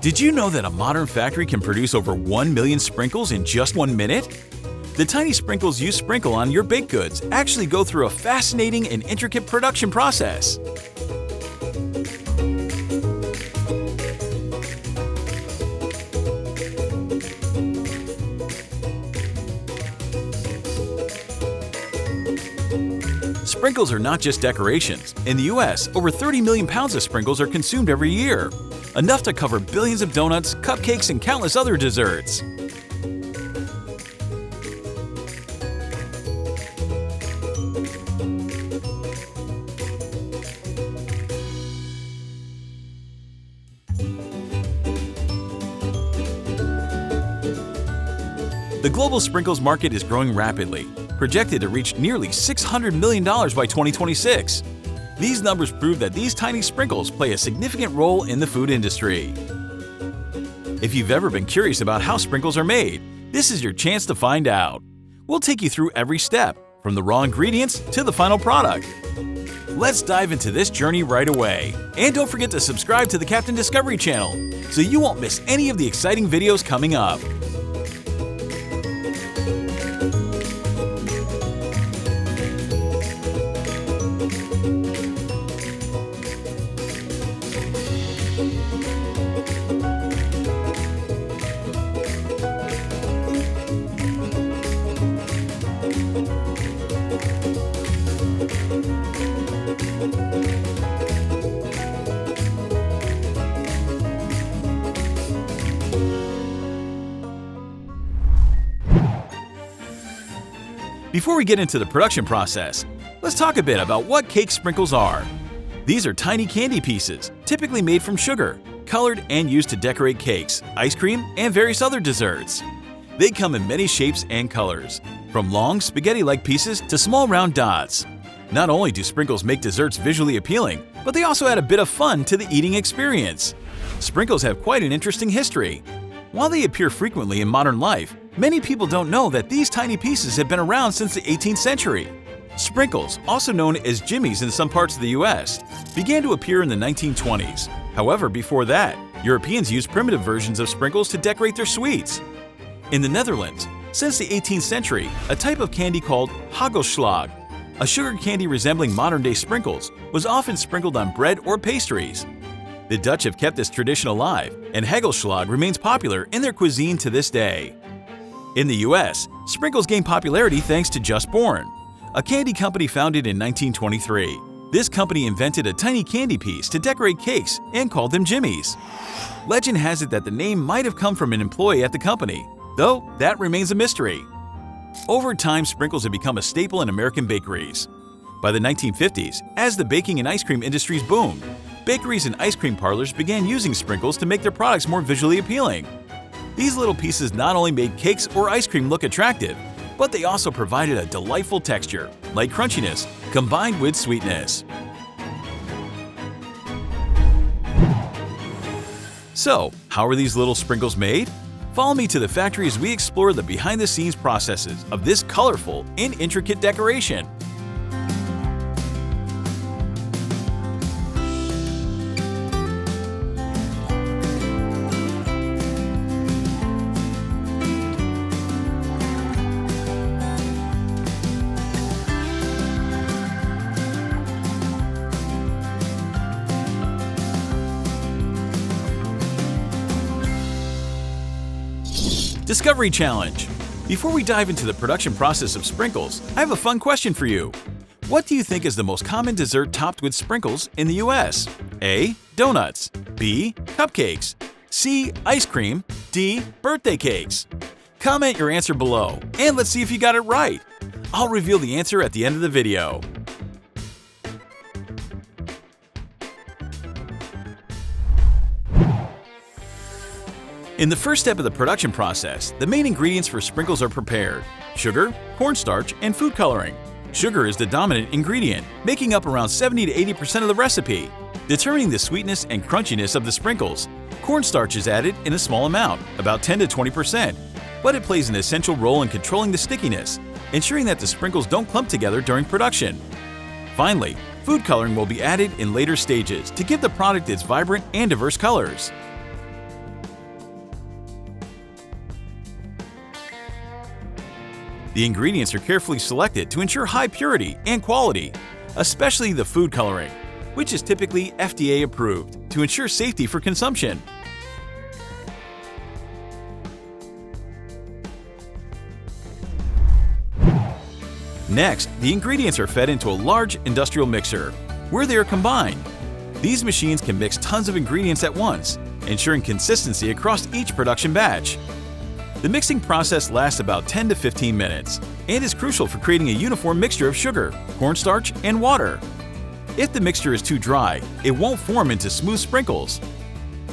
Did you know that a modern factory can produce over 1 million sprinkles in just 1 minute? The tiny sprinkles you sprinkle on your baked goods actually go through a fascinating and intricate production process. Sprinkles are not just decorations. In the US, over 30 million pounds of sprinkles are consumed every year, enough to cover billions of donuts, cupcakes, and countless other desserts. The global sprinkles market is growing rapidly, projected to reach nearly $600 million by 2026. These numbers prove that these tiny sprinkles play a significant role in the food industry. If you've ever been curious about how sprinkles are made, this is your chance to find out. We'll take you through every step, from the raw ingredients to the final product. Let's dive into this journey right away. And don't forget to subscribe to the Captain Discovery channel so you won't miss any of the exciting videos coming up. Before we get into the production process, let's talk a bit about what cake sprinkles are. These are tiny candy pieces, typically made from sugar, colored and used to decorate cakes, ice cream, and various other desserts. They come in many shapes and colors, from long spaghetti-like pieces to small round dots. Not only do sprinkles make desserts visually appealing, but they also add a bit of fun to the eating experience. Sprinkles have quite an interesting history. While they appear frequently in modern life, many people don't know that these tiny pieces have been around since the 18th century. Sprinkles, also known as jimmies in some parts of the US, began to appear in the 1920s. However, before that, Europeans used primitive versions of sprinkles to decorate their sweets. In the Netherlands, since the 18th century, a type of candy called hagelslag, a sugar candy resembling modern-day sprinkles, was often sprinkled on bread or pastries. The Dutch have kept this tradition alive, and hagelslag remains popular in their cuisine to this day. In the US, sprinkles gained popularity thanks to Just Born, a candy company founded in 1923. This company invented a tiny candy piece to decorate cakes and called them jimmies. Legend has it that the name might have come from an employee at the company, though that remains a mystery. Over time, sprinkles have become a staple in American bakeries. By the 1950s, as the baking and ice cream industries boomed, bakeries and ice cream parlors began using sprinkles to make their products more visually appealing. These little pieces not only made cakes or ice cream look attractive, but they also provided a delightful texture, like crunchiness, combined with sweetness. So, how are these little sprinkles made? Follow me to the factory as we explore the behind-the-scenes processes of this colorful and intricate decoration. Discovery Challenge. Before we dive into the production process of sprinkles, I have a fun question for you. What do you think is the most common dessert topped with sprinkles in the US? A. Donuts. B. Cupcakes. C. Ice cream. D. Birthday cakes. Comment your answer below, and let's see if you got it right. I'll reveal the answer at the end of the video. In the first step of the production process, the main ingredients for sprinkles are prepared: sugar, cornstarch, and food coloring. Sugar is the dominant ingredient, making up around 70 to 80% of the recipe. Determining the sweetness and crunchiness of the sprinkles, cornstarch is added in a small amount, about 10 to 20%, but it plays an essential role in controlling the stickiness, ensuring that the sprinkles don't clump together during production. Finally, food coloring will be added in later stages to give the product its vibrant and diverse colors. The ingredients are carefully selected to ensure high purity and quality, especially the food coloring, which is typically FDA approved to ensure safety for consumption. Next, the ingredients are fed into a large industrial mixer, where they are combined. These machines can mix tons of ingredients at once, ensuring consistency across each production batch. The mixing process lasts about 10 to 15 minutes and is crucial for creating a uniform mixture of sugar, cornstarch, and water. If the mixture is too dry, it won't form into smooth sprinkles.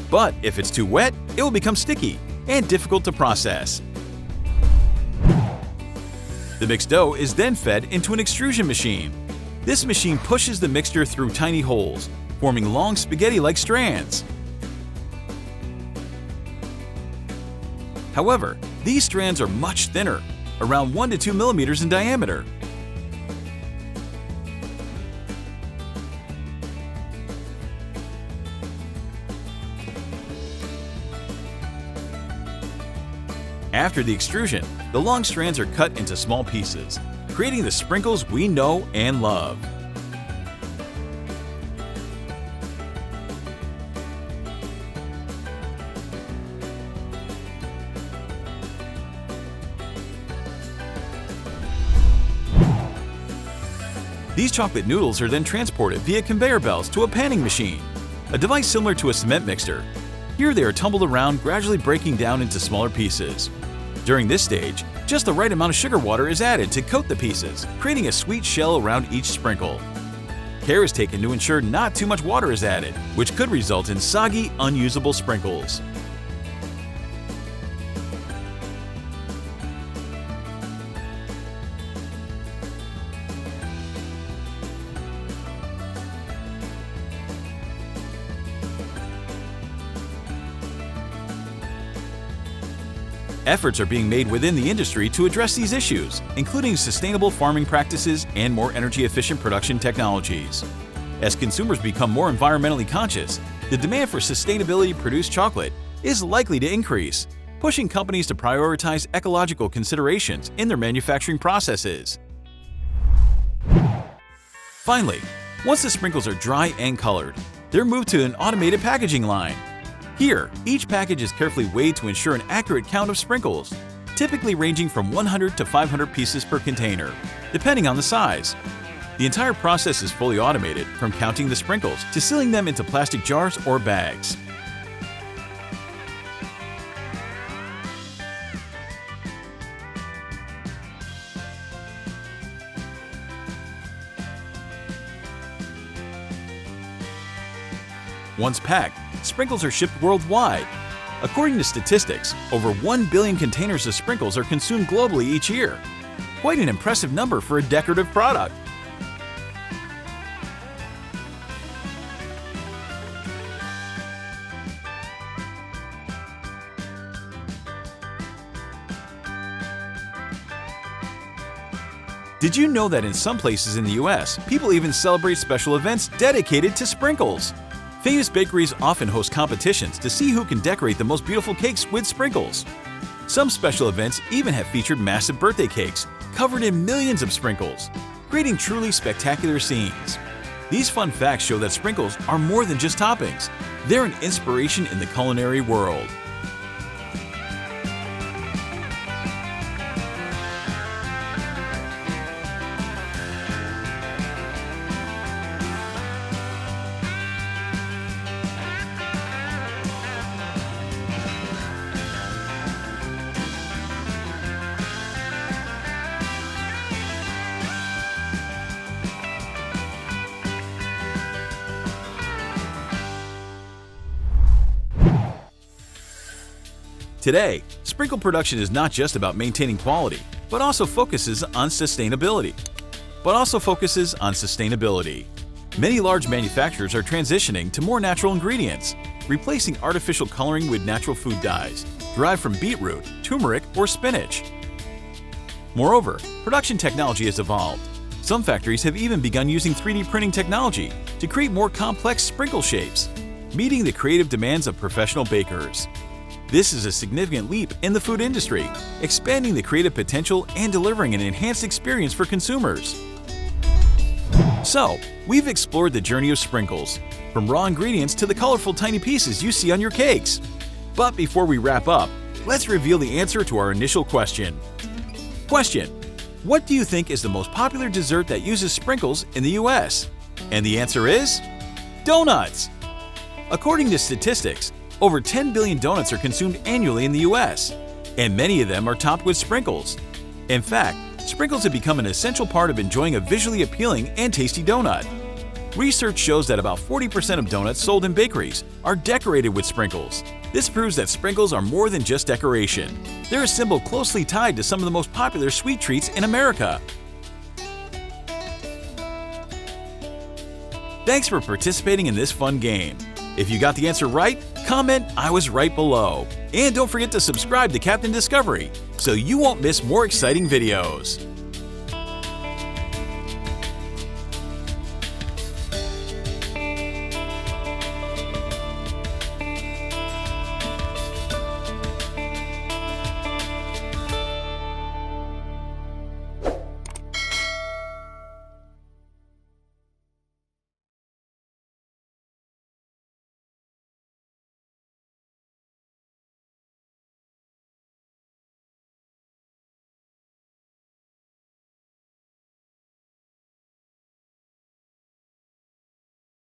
But if it's too wet, it will become sticky and difficult to process. The mixed dough is then fed into an extrusion machine. This machine pushes the mixture through tiny holes, forming long spaghetti-like strands. However, these strands are much thinner, around 1 to 2 millimeters in diameter. After the extrusion, the long strands are cut into small pieces, creating the sprinkles we know and love. These chocolate noodles are then transported via conveyor belts to a panning machine, a device similar to a cement mixer. Here they are tumbled around, gradually breaking down into smaller pieces. During this stage, just the right amount of sugar water is added to coat the pieces, creating a sweet shell around each sprinkle. Care is taken to ensure not too much water is added, which could result in soggy, unusable sprinkles. Efforts are being made within the industry to address these issues, including sustainable farming practices and more energy-efficient production technologies. As consumers become more environmentally conscious, the demand for sustainability-produced chocolate is likely to increase, pushing companies to prioritize ecological considerations in their manufacturing processes. Finally, once the sprinkles are dry and colored, they're moved to an automated packaging line. Here, each package is carefully weighed to ensure an accurate count of sprinkles, typically ranging from 100 to 500 pieces per container, depending on the size. The entire process is fully automated, from counting the sprinkles to sealing them into plastic jars or bags. Once packed, sprinkles are shipped worldwide. According to statistics, over 1 billion containers of sprinkles are consumed globally each year. Quite an impressive number for a decorative product. Did you know that in some places in the US, people even celebrate special events dedicated to sprinkles? Famous bakeries often host competitions to see who can decorate the most beautiful cakes with sprinkles. Some special events even have featured massive birthday cakes covered in millions of sprinkles, creating truly spectacular scenes. These fun facts show that sprinkles are more than just toppings. They're an inspiration in the culinary world. Today, sprinkle production is not just about maintaining quality, but also focuses on sustainability. Many large manufacturers are transitioning to more natural ingredients, replacing artificial coloring with natural food dyes, derived from beetroot, turmeric, or spinach. Moreover, production technology has evolved. Some factories have even begun using 3D printing technology to create more complex sprinkle shapes, meeting the creative demands of professional bakers. This is a significant leap in the food industry, expanding the creative potential and delivering an enhanced experience for consumers. So, we've explored the journey of sprinkles, from raw ingredients to the colorful tiny pieces you see on your cakes. But before we wrap up, let's reveal the answer to our initial question. Question: what do you think is the most popular dessert that uses sprinkles in the US? And the answer is donuts! According to statistics, over 10 billion donuts are consumed annually in the US, and many of them are topped with sprinkles. In fact, sprinkles have become an essential part of enjoying a visually appealing and tasty donut. Research shows that about 40% of donuts sold in bakeries are decorated with sprinkles. This proves that sprinkles are more than just decoration. They're a symbol closely tied to some of the most popular sweet treats in America. Thanks for participating in this fun game. If you got the answer right, comment "I was right" below. And don't forget to subscribe to Captain Discovery so you won't miss more exciting videos.